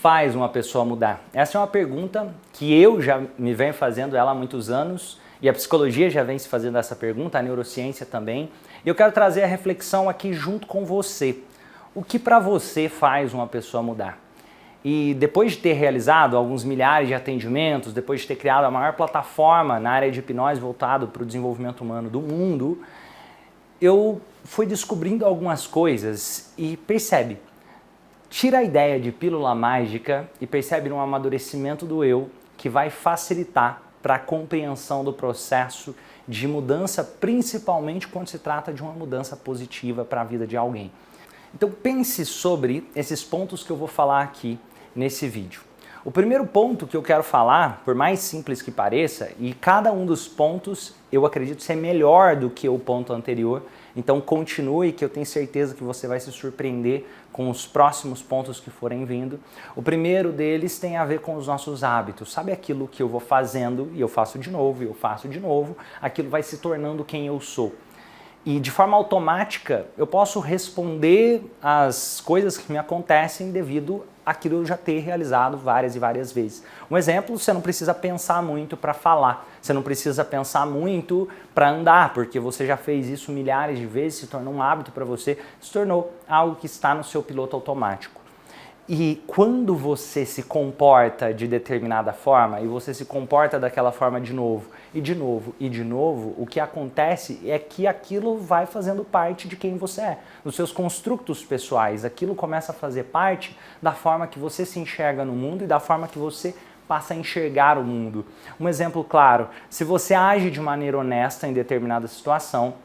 faz uma pessoa mudar? Essa é uma pergunta que eu já me venho fazendo ela há muitos anos e a psicologia já vem se fazendo essa pergunta, a neurociência também. E eu quero trazer a reflexão aqui junto com você. O que para você faz uma pessoa mudar? E depois de ter realizado alguns milhares de atendimentos, depois de ter criado a maior plataforma na área de hipnose voltado para o desenvolvimento humano do mundo, eu fui descobrindo algumas coisas e percebe. Tira a ideia de pílula mágica e percebe um amadurecimento do eu que vai facilitar para a compreensão do processo de mudança, principalmente quando se trata de uma mudança positiva para a vida de alguém. Então pense sobre esses pontos que eu vou falar aqui nesse vídeo. O primeiro ponto que eu quero falar, por mais simples que pareça, e cada um dos pontos eu acredito ser melhor do que o ponto anterior, então continue que eu tenho certeza que você vai se surpreender com os próximos pontos que forem vindo. O primeiro deles tem a ver com os nossos hábitos. Sabe aquilo que eu vou fazendo e eu faço de novo, e eu faço de novo, aquilo vai se tornando quem eu sou. E de forma automática eu posso responder às coisas que me acontecem devido àquilo eu já ter realizado várias e várias vezes. Um exemplo, você não precisa pensar muito para falar, você não precisa pensar muito para andar, porque você já fez isso milhares de vezes, se tornou um hábito para você, se tornou algo que está no seu piloto automático. E quando você se comporta de determinada forma e você se comporta daquela forma de novo, e de novo, e de novo, o que acontece é que aquilo vai fazendo parte de quem você é, dos seus construtos pessoais. Aquilo começa a fazer parte da forma que você se enxerga no mundo e da forma que você passa a enxergar o mundo. Um exemplo claro, se você age de maneira honesta em determinada situação,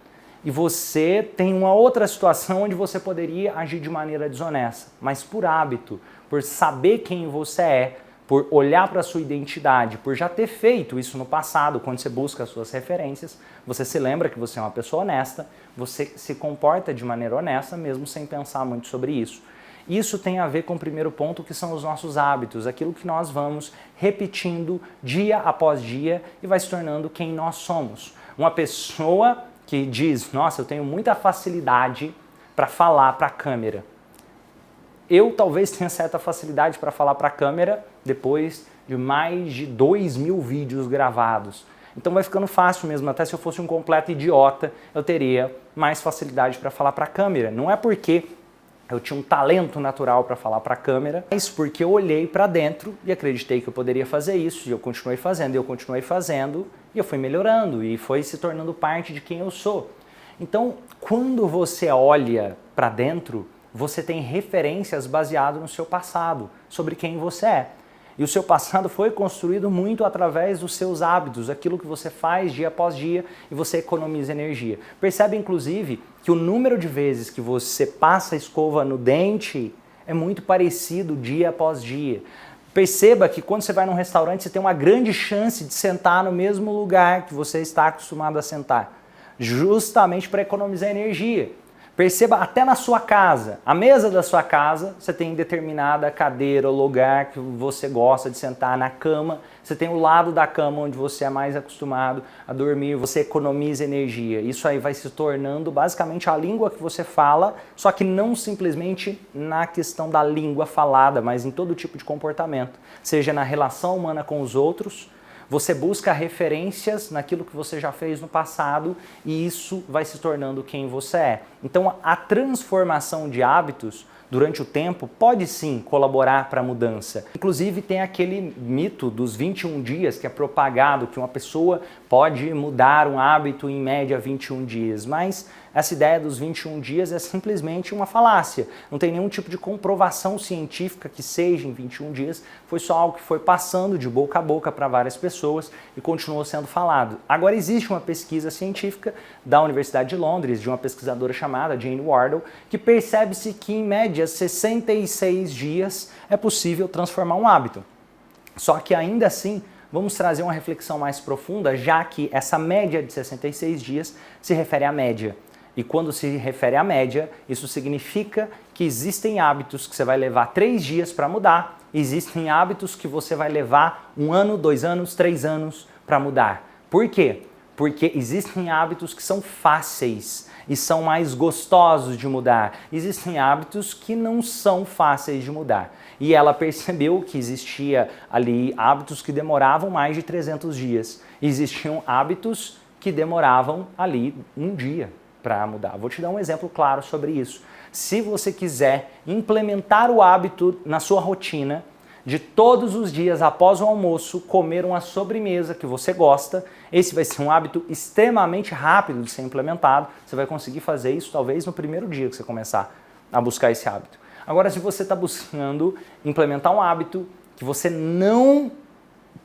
e você tem uma outra situação onde você poderia agir de maneira desonesta, mas por hábito, por saber quem você é, por olhar para a sua identidade, por já ter feito isso no passado, quando você busca as suas referências, você se lembra que você é uma pessoa honesta, você se comporta de maneira honesta mesmo sem pensar muito sobre isso. Isso tem a ver com o primeiro ponto, que são os nossos hábitos, aquilo que nós vamos repetindo dia após dia e vai se tornando quem nós somos. Uma pessoa que diz, nossa, eu tenho muita facilidade para falar para a câmera. Eu talvez tenha certa facilidade para falar para a câmera depois de mais de 2.000 vídeos gravados. Então vai ficando fácil mesmo, até se eu fosse um completo idiota, eu teria mais facilidade para falar para a câmera. Não é porque eu tinha um talento natural para falar para a câmera, mas porque eu olhei para dentro e acreditei que eu poderia fazer isso, e eu continuei fazendo, e eu fui melhorando, e foi se tornando parte de quem eu sou. Então, quando você olha para dentro, você tem referências baseadas no seu passado, sobre quem você é. E o seu passado foi construído muito através dos seus hábitos, aquilo que você faz dia após dia e você economiza energia. Percebe, inclusive, que o número de vezes que você passa a escova no dente é muito parecido dia após dia. Perceba que quando você vai num restaurante, você tem uma grande chance de sentar no mesmo lugar que você está acostumado a sentar, justamente para economizar energia. Perceba até na sua casa, a mesa da sua casa, você tem determinada cadeira ou lugar que você gosta de sentar, na cama, você tem o lado da cama onde você é mais acostumado a dormir, você economiza energia. Isso aí vai se tornando basicamente a língua que você fala, só que não simplesmente na questão da língua falada, mas em todo tipo de comportamento, seja na relação humana com os outros. Você busca referências naquilo que você já fez no passado e isso vai se tornando quem você é. Então a transformação de hábitos durante o tempo pode sim colaborar para a mudança. Inclusive tem aquele mito dos 21 dias que é propagado, que uma pessoa pode mudar um hábito em média 21 dias, mas essa ideia dos 21 dias é simplesmente uma falácia. Não tem nenhum tipo de comprovação científica que seja em 21 dias. Foi só algo que foi passando de boca a boca para várias pessoas e continuou sendo falado. Agora existe uma pesquisa científica da Universidade de Londres, de uma pesquisadora chamada Jane Wardle, que percebe-se que em média 66 dias é possível transformar um hábito. Só que ainda assim, vamos trazer uma reflexão mais profunda, já que essa média de 66 dias se refere à média. E quando se refere à média, isso significa que existem hábitos que você vai levar 3 dias para mudar, existem hábitos que você vai levar 1 ano, 2 anos, 3 anos para mudar. Por quê? Porque existem hábitos que são fáceis e são mais gostosos de mudar. Existem hábitos que não são fáceis de mudar. e ela percebeu que existia ali hábitos que demoravam mais de 300 dias. Existiam hábitos que demoravam ali um dia para mudar. Vou te dar um exemplo claro sobre isso. Se você quiser implementar o hábito na sua rotina de todos os dias após o almoço comer uma sobremesa que você gosta, esse vai ser um hábito extremamente rápido de ser implementado. Você vai conseguir fazer isso talvez no primeiro dia que você começar a buscar esse hábito. Agora, se você está buscando implementar um hábito que você não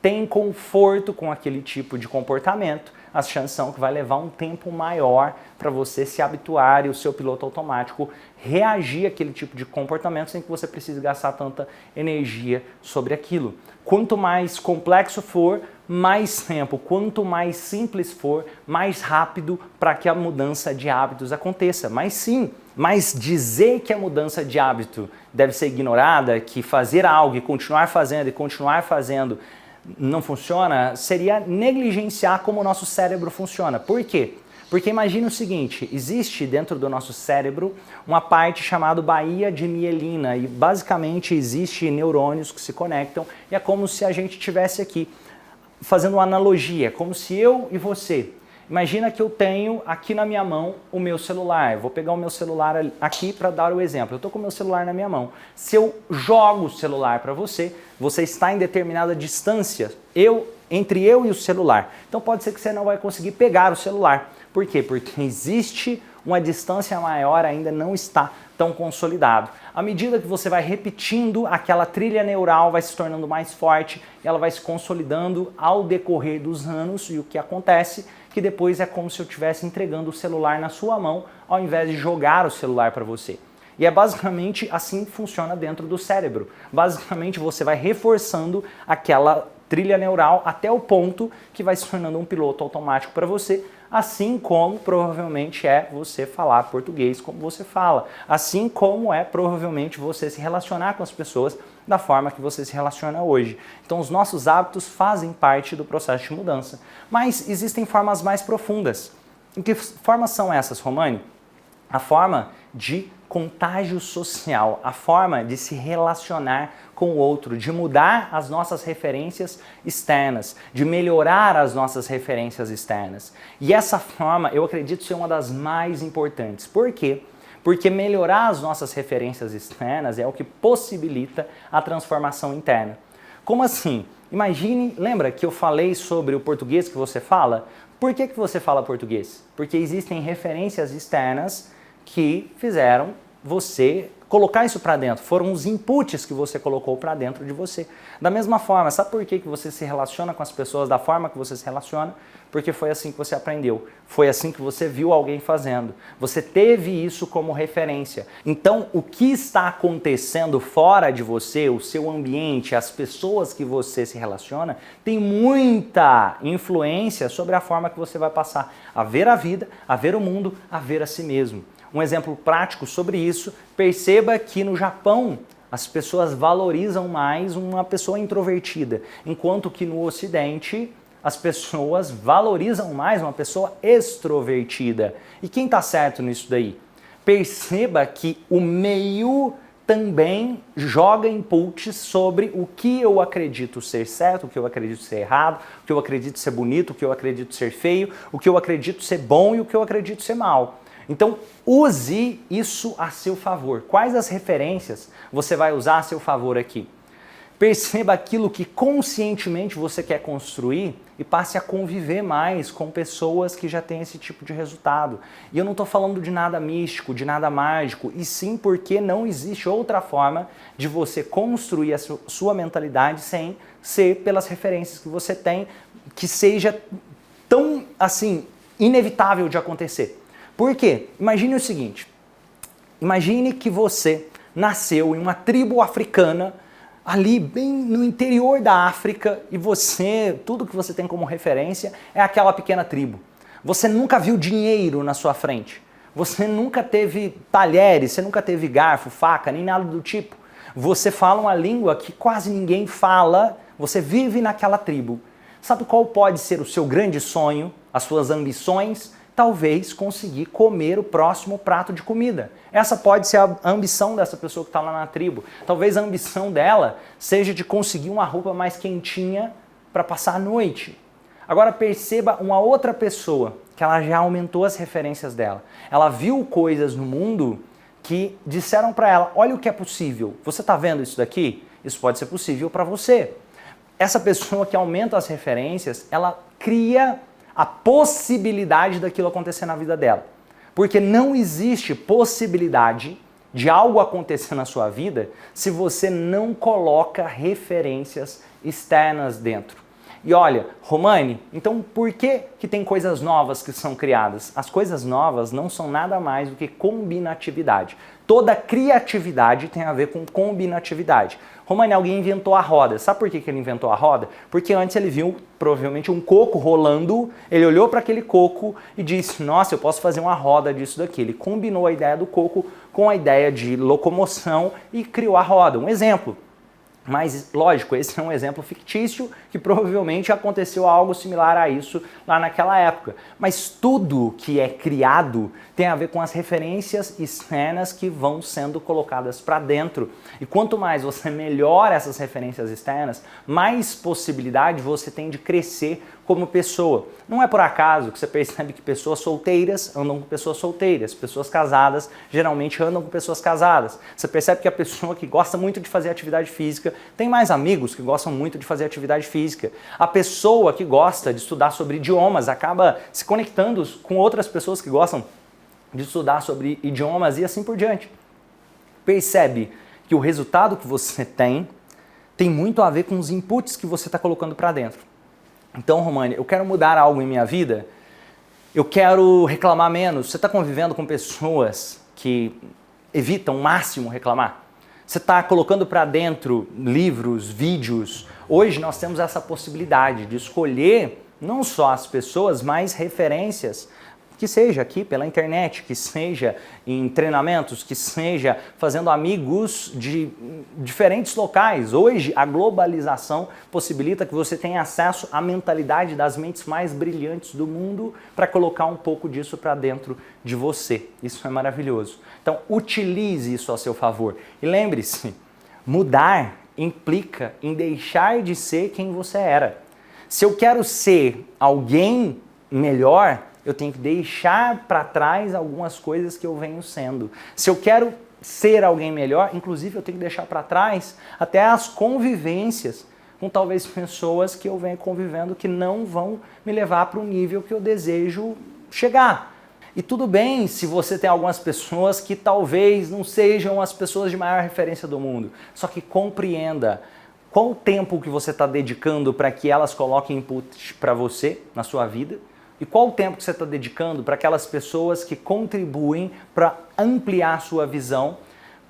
tem conforto com aquele tipo de comportamento, as chances são que vai levar um tempo maior para você se habituar e o seu piloto automático reagir àquele tipo de comportamento sem que você precise gastar tanta energia sobre aquilo. Quanto mais complexo for, mais tempo. Quanto mais simples for, mais rápido para que a mudança de hábitos aconteça. Mas sim, mas dizer que a mudança de hábito deve ser ignorada, que fazer algo e continuar fazendo não funciona, seria negligenciar como o nosso cérebro funciona. Por quê? Porque imagine o seguinte, existe dentro do nosso cérebro uma parte chamada baía de mielina e basicamente existe neurônios que se conectam e é como se a gente estivesse aqui fazendo uma analogia, como se eu e você. Imagina que eu tenho aqui na minha mão o meu celular. Eu vou pegar o meu celular aqui para dar o exemplo. Eu estou com o meu celular na minha mão. Se eu jogo o celular para você, você está em determinada distância entre eu e o celular. Então pode ser que você não vai conseguir pegar o celular. Por quê? Porque existe uma distância maior, ainda não está tão consolidado. À medida que você vai repetindo, aquela trilha neural vai se tornando mais forte, e ela vai se consolidando ao decorrer dos anos, e o que acontece que depois é como se eu estivesse entregando o celular na sua mão, ao invés de jogar o celular para você. E é basicamente assim que funciona dentro do cérebro. Basicamente você vai reforçando aquela trilha neural até o ponto que vai se tornando um piloto automático para você, assim como provavelmente é você falar português como você fala, assim como é provavelmente você se relacionar com as pessoas da forma que você se relaciona hoje. Então os nossos hábitos fazem parte do processo de mudança, mas existem formas mais profundas. E que formas são essas, Romani? A forma de contágio social, a forma de se relacionar com o outro, de mudar as nossas referências externas, de melhorar as nossas referências externas. E essa forma, eu acredito ser uma das mais importantes. Por quê? Porque melhorar as nossas referências externas é o que possibilita a transformação interna. Como assim? Imagine, lembra que eu falei sobre o português que você fala? Por que você fala português? Porque existem referências externas que fizeram você colocar isso para dentro. Foram os inputs que você colocou para dentro de você. Da mesma forma, sabe por que você se relaciona com as pessoas da forma que você se relaciona? Porque foi assim que você aprendeu. Foi assim que você viu alguém fazendo. Você teve isso como referência. Então, o que está acontecendo fora de você, o seu ambiente, as pessoas que você se relaciona, tem muita influência sobre a forma que você vai passar a ver a vida, a ver o mundo, a ver a si mesmo. Um exemplo prático sobre isso, perceba que no Japão as pessoas valorizam mais uma pessoa introvertida, enquanto que no Ocidente as pessoas valorizam mais uma pessoa extrovertida. E quem está certo nisso daí? Perceba que o meio também joga inputs sobre o que eu acredito ser certo, o que eu acredito ser errado, o que eu acredito ser bonito, o que eu acredito ser feio, o que eu acredito ser bom e o que eu acredito ser mal. Então, use isso a seu favor. Quais as referências você vai usar a seu favor aqui? Perceba aquilo que conscientemente você quer construir e passe a conviver mais com pessoas que já têm esse tipo de resultado. E eu não estou falando de nada místico, de nada mágico, e sim porque não existe outra forma de você construir a sua mentalidade sem ser pelas referências que você tem, que seja tão, assim, inevitável de acontecer. Por quê? Imagine o seguinte, imagine que você nasceu em uma tribo africana, ali bem no interior da África, e você, tudo que você tem como referência é aquela pequena tribo. Você nunca viu dinheiro na sua frente, você nunca teve talheres, você nunca teve garfo, faca, nem nada do tipo. Você fala uma língua que quase ninguém fala, você vive naquela tribo. Sabe qual pode ser o seu grande sonho, as suas ambições? talvez conseguir comer o próximo prato de comida. Essa pode ser a ambição dessa pessoa que está lá na tribo. Talvez a ambição dela seja de conseguir uma roupa mais quentinha para passar a noite. Agora perceba uma outra pessoa que ela já aumentou as referências dela. Ela viu coisas no mundo que disseram para ela, olha o que é possível. Você está vendo isso daqui? Isso pode ser possível para você. Essa pessoa que aumenta as referências, ela cria a possibilidade daquilo acontecer na vida dela. Porque não existe possibilidade de algo acontecer na sua vida se você não coloca referências externas dentro. E olha, Romani, então por que tem coisas novas que são criadas? As coisas novas não são nada mais do que combinatividade. Toda criatividade tem a ver com combinatividade. Romani, alguém inventou a roda. Sabe por que ele inventou a roda? Porque antes ele viu provavelmente um coco rolando, ele olhou para aquele coco e disse, nossa, eu posso fazer uma roda disso daqui. Ele combinou a ideia do coco com a ideia de locomoção e criou a roda. Um exemplo. Mas, lógico, esse é um exemplo fictício que provavelmente aconteceu algo similar a isso lá naquela época. Mas tudo que é criado tem a ver com as referências externas que vão sendo colocadas para dentro. E quanto mais você melhora essas referências externas, mais possibilidade você tem de crescer como pessoa. Não é por acaso que você percebe que pessoas solteiras andam com pessoas solteiras, pessoas casadas geralmente andam com pessoas casadas. Você percebe que a pessoa que gosta muito de fazer atividade física tem mais amigos que gostam muito de fazer atividade física. A pessoa que gosta de estudar sobre idiomas acaba se conectando com outras pessoas que gostam de estudar sobre idiomas e assim por diante. Percebe que o resultado que você tem muito a ver com os inputs que você está colocando para dentro. Então, Romani, eu quero mudar algo em minha vida, eu quero reclamar menos. Você está convivendo com pessoas que evitam ao máximo reclamar? Você está colocando para dentro livros, vídeos? Hoje nós temos essa possibilidade de escolher não só as pessoas, mas referências, que seja aqui pela internet, que seja em treinamentos, que seja fazendo amigos de diferentes locais. Hoje, a globalização possibilita que você tenha acesso à mentalidade das mentes mais brilhantes do mundo para colocar um pouco disso para dentro de você. Isso é maravilhoso. Então, utilize isso a seu favor. E lembre-se, mudar implica em deixar de ser quem você era. Se eu quero ser alguém melhor, eu tenho que deixar para trás algumas coisas que eu venho sendo. Se eu quero ser alguém melhor, inclusive eu tenho que deixar para trás até as convivências com talvez pessoas que eu venho convivendo que não vão me levar para o nível que eu desejo chegar. E tudo bem se você tem algumas pessoas que talvez não sejam as pessoas de maior referência do mundo, só que compreenda qual o tempo que você está dedicando para que elas coloquem input para você na sua vida. E qual o tempo que você está dedicando para aquelas pessoas que contribuem para ampliar a sua visão,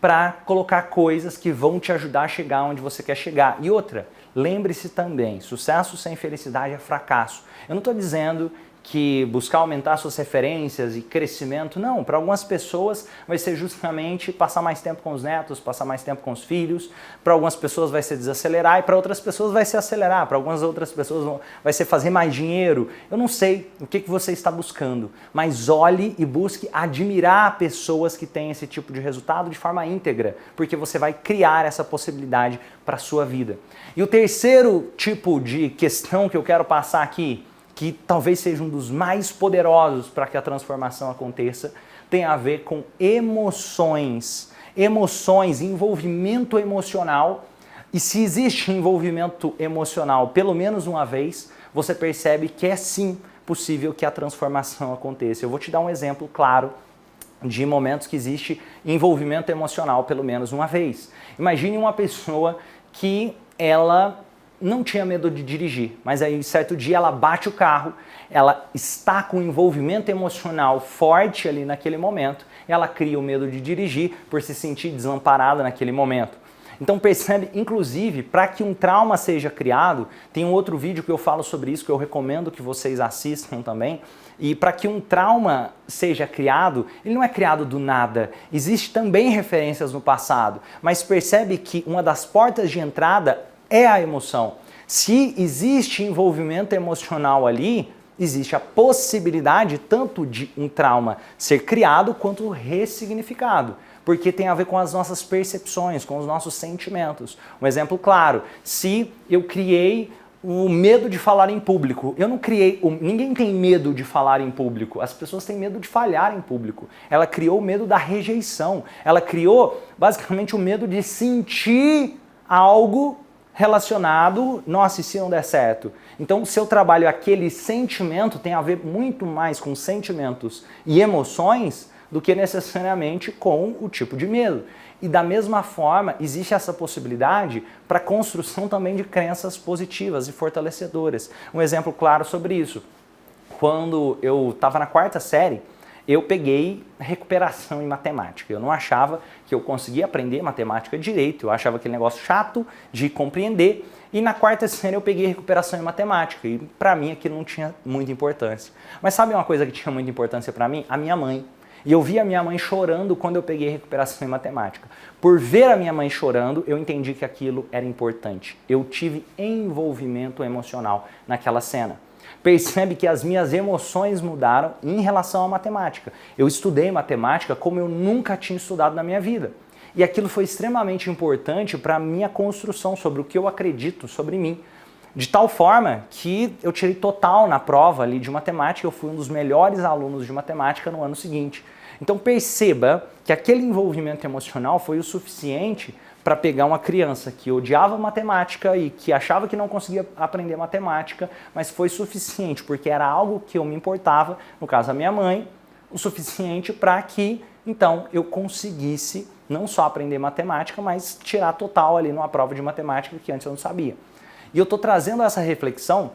para colocar coisas que vão te ajudar a chegar onde você quer chegar. E outra, lembre-se também, sucesso sem felicidade é fracasso. Eu não estou dizendo que buscar aumentar suas referências e crescimento, não. Para algumas pessoas vai ser justamente passar mais tempo com os netos, passar mais tempo com os filhos. Para algumas pessoas vai ser desacelerar e para outras pessoas vai ser acelerar. Para algumas outras pessoas vai ser fazer mais dinheiro. Eu não sei o que você está buscando, mas olhe e busque admirar pessoas que têm esse tipo de resultado de forma íntegra, porque você vai criar essa possibilidade para a sua vida. E o terceiro tipo de questão que eu quero passar aqui, que talvez seja um dos mais poderosos para que a transformação aconteça, tem a ver com emoções. Emoções, envolvimento emocional. E se existe envolvimento emocional pelo menos uma vez, você percebe que é sim possível que a transformação aconteça. Eu vou te dar um exemplo claro de momentos que existe envolvimento emocional pelo menos uma vez. Imagine uma pessoa que ela não tinha medo de dirigir, mas aí certo dia ela bate o carro, ela está com um envolvimento emocional forte ali naquele momento, e ela cria o medo de dirigir por se sentir desamparada naquele momento. Então percebe, inclusive, para que um trauma seja criado, tem um outro vídeo que eu falo sobre isso, que eu recomendo que vocês assistam também, e para que um trauma seja criado, ele não é criado do nada, existe também referências no passado, mas percebe que uma das portas de entrada é a emoção. Se existe envolvimento emocional ali, existe a possibilidade tanto de um trauma ser criado quanto ressignificado, porque tem a ver com as nossas percepções, com os nossos sentimentos. Um exemplo claro, se eu criei o medo de falar em público, eu não criei, ninguém tem medo de falar em público, as pessoas têm medo de falhar em público. Ela criou o medo da rejeição, ela criou basicamente o medo de sentir algo relacionado, nossa, e se não der certo? Então, o seu trabalho, aquele sentimento, tem a ver muito mais com sentimentos e emoções do que necessariamente com o tipo de medo. E da mesma forma, existe essa possibilidade para a construção também de crenças positivas e fortalecedoras. Um exemplo claro sobre isso. Quando eu estava na 4ª série, eu peguei recuperação em matemática. Eu não achava que eu conseguia aprender matemática direito, eu achava aquele negócio chato de compreender. E na 4ª série eu peguei recuperação em matemática e para mim aquilo não tinha muita importância. Mas sabe uma coisa que tinha muita importância para mim? A minha mãe. E eu vi a minha mãe chorando quando eu peguei recuperação em matemática. Por ver a minha mãe chorando, eu entendi que aquilo era importante. Eu tive envolvimento emocional naquela cena. Percebe que as minhas emoções mudaram em relação à matemática. Eu estudei matemática como eu nunca tinha estudado na minha vida. E aquilo foi extremamente importante para a minha construção sobre o que eu acredito sobre mim. De tal forma que eu tirei total na prova ali de matemática, eu fui um dos melhores alunos de matemática no ano seguinte. Então perceba que aquele envolvimento emocional foi o suficiente para pegar uma criança que odiava matemática e que achava que não conseguia aprender matemática, mas foi suficiente porque era algo que eu me importava, no caso a minha mãe, o suficiente para que então eu conseguisse não só aprender matemática, mas tirar total ali numa prova de matemática que antes eu não sabia. E eu estou trazendo essa reflexão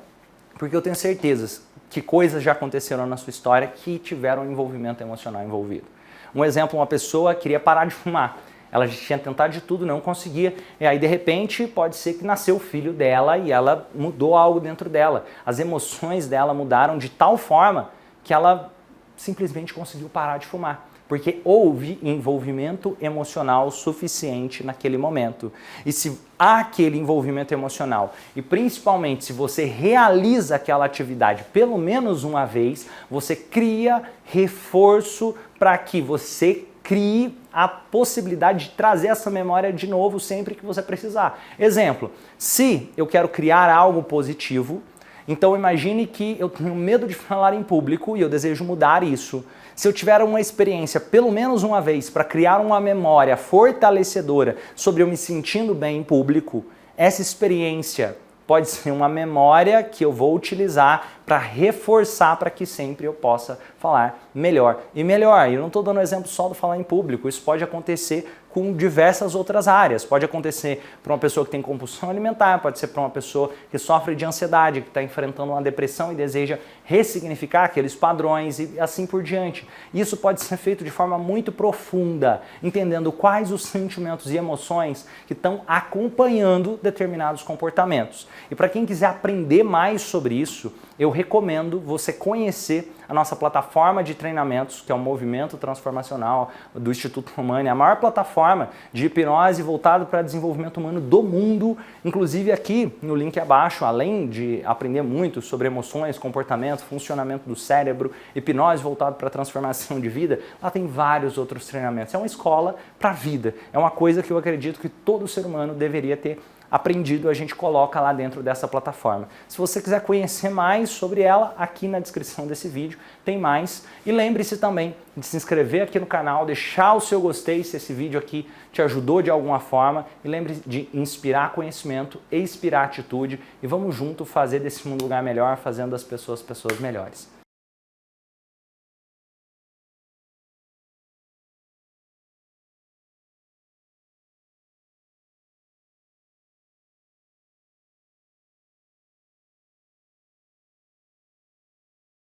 porque eu tenho certeza que coisas já aconteceram na sua história que tiveram um envolvimento emocional envolvido. Um exemplo, uma pessoa queria parar de fumar. Ela já tinha tentado de tudo, não conseguia. E aí, de repente, pode ser que nasceu o filho dela e ela mudou algo dentro dela. As emoções dela mudaram de tal forma que ela simplesmente conseguiu parar de fumar. Porque houve envolvimento emocional suficiente naquele momento. E se há aquele envolvimento emocional, e principalmente se você realiza aquela atividade pelo menos uma vez, você cria reforço para que você crie a possibilidade de trazer essa memória de novo sempre que você precisar. Exemplo, se eu quero criar algo positivo, então imagine que eu tenho medo de falar em público e eu desejo mudar isso. Se eu tiver uma experiência pelo menos uma vez para criar uma memória fortalecedora sobre eu me sentindo bem em público, essa experiência pode ser uma memória que eu vou utilizar para reforçar para que sempre eu possa falar melhor e melhor. E eu não estou dando exemplo só do falar em público, isso pode acontecer com diversas outras áreas. Pode acontecer para uma pessoa que tem compulsão alimentar, pode ser para uma pessoa que sofre de ansiedade, que está enfrentando uma depressão e deseja ressignificar aqueles padrões e assim por diante. Isso pode ser feito de forma muito profunda, entendendo quais os sentimentos e emoções que estão acompanhando determinados comportamentos. E para quem quiser aprender mais sobre isso, eu recomendo você conhecer a nossa plataforma de treinamentos, que é o Movimento Transformacional do Instituto Humane, a maior plataforma de hipnose voltada para desenvolvimento humano do mundo. Inclusive aqui no link abaixo, além de aprender muito sobre emoções, comportamento, funcionamento do cérebro, hipnose voltada para transformação de vida, lá tem vários outros treinamentos. É uma escola para a vida, é uma coisa que eu acredito que todo ser humano deveria ter aprendido, a gente coloca lá dentro dessa plataforma. Se você quiser conhecer mais sobre ela, aqui na descrição desse vídeo tem mais. E lembre-se também de se inscrever aqui no canal, deixar o seu gostei se esse vídeo aqui te ajudou de alguma forma. E lembre-se de inspirar conhecimento e inspirar atitude. E vamos junto fazer desse mundo um lugar melhor, fazendo das pessoas melhores.